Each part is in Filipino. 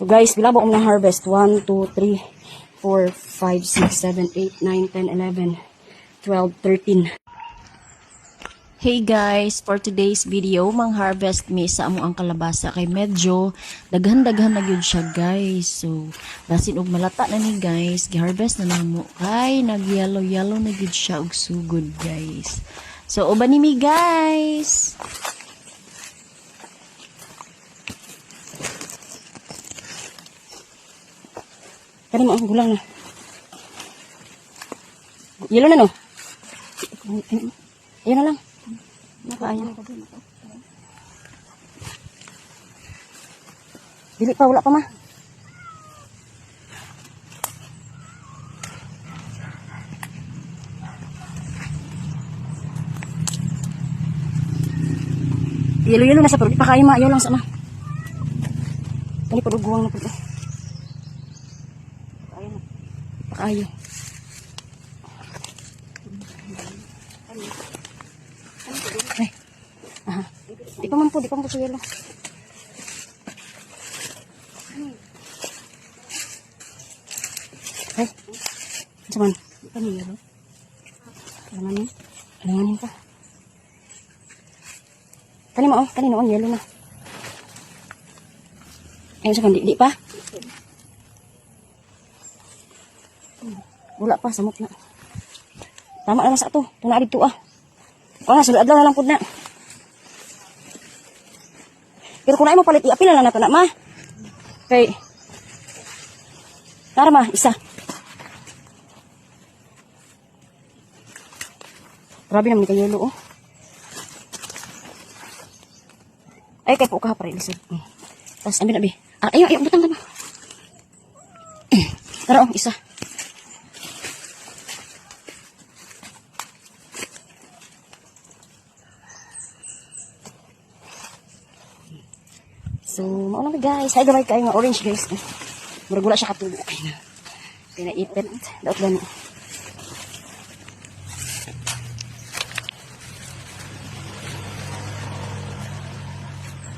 So guys, pila ba na harvest? 1, 2, 3, 4, 5, 6, 7, 8, 9, 10, 11, 12, 13. Hey guys, for today's video, mang-harvest mi sa amo ang kalabasa kay medyo daghan-daghan na gyud siya guys. So, basin og malata na ni guys, gi-harvest na namo kay nag-yellow na gyud siya og sugod guys. So, uban ni mi guys. Kani mo ang gulang na. Yellow na no. Ayan na lang. Nakaayan. Dili pa, wala pa ma. Yelo-yelo na sa pero di pa kaya ma. Ayaw lang sa ma. Kani pa duguang na po. Pakayo. Ay. Aha. Di pa man po sa yelo. Ay. Saman. Ano yelo? Alanganin. Alanganin pa. Kanino on yelo na. Ayun sa di pa. Wala pa, samot na. Tama na sa ato. Tuna dito ah. O na, sulad lang po na. Pero kung na mo palit, iapil na lang na ma. Okay. Tara ma, isa. Grabe naman kayo yelo oh. Ay, kay po ka pa rin. Tapos, ambil na bi. Ayun, butang ka ba? Tara oh, isa. So, mauna na guys. Hay gamay kayo nga orange guys. Murag wala siya katubo. Okay na. Pinaipit. Daot lang.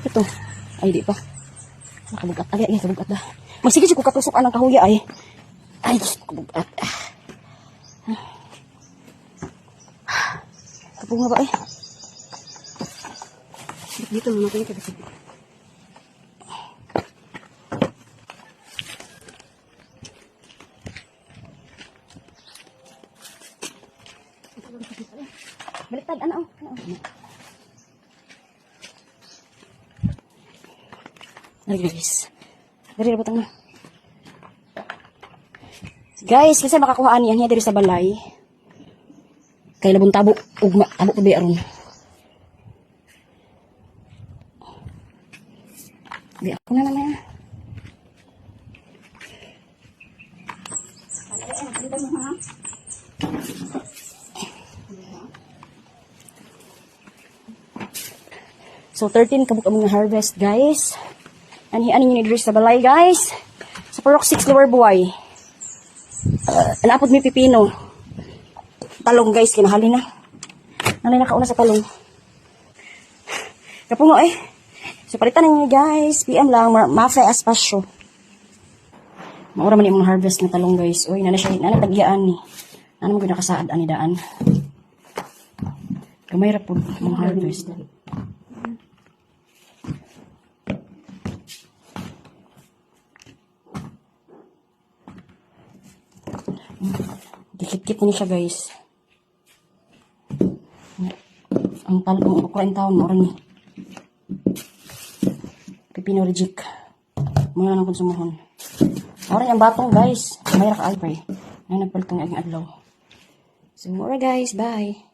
Ito. Ay, di pa. Nakabugat. Ay, kabugat na. Magsigit ko katusok ang kahuya ay. Ay, kabugat. Kapag nga ba eh. Dito naman kayo kasi. Baliktad, ano? Ay guys. Dari na batang na. Guys, kasi makakuhaan niya diri sa balay. Kay labong tabo. Ugma, tabo ko di aron. Di ako na naman. So, 13 kabuk ang mga harvest, guys. Ani yung nidris sa balay, guys. Sa Purok 6 Lower Buhay. Naapod may pipino. Talong, guys. Kinahali na. Nanay nakauna sa talong. Kapungo, eh. So, palitan ninyo, guys. PM lang. Mafe Aspasyo. Maura man yung mga harvest na talong, guys. Uy, nanay siya. Nanay tagyaan ni. Nanay mo nakasaad ani daan. Kamay rapod mga harvest. Dikit-kit na siya guys. Ang talong ukrain taon mo rin. Pipino rejik. Muna nang konsumuhon. Orin ang batong guys. Mayra ka alpay. Na nagpalitong aging adlaw. So, alright guys, bye.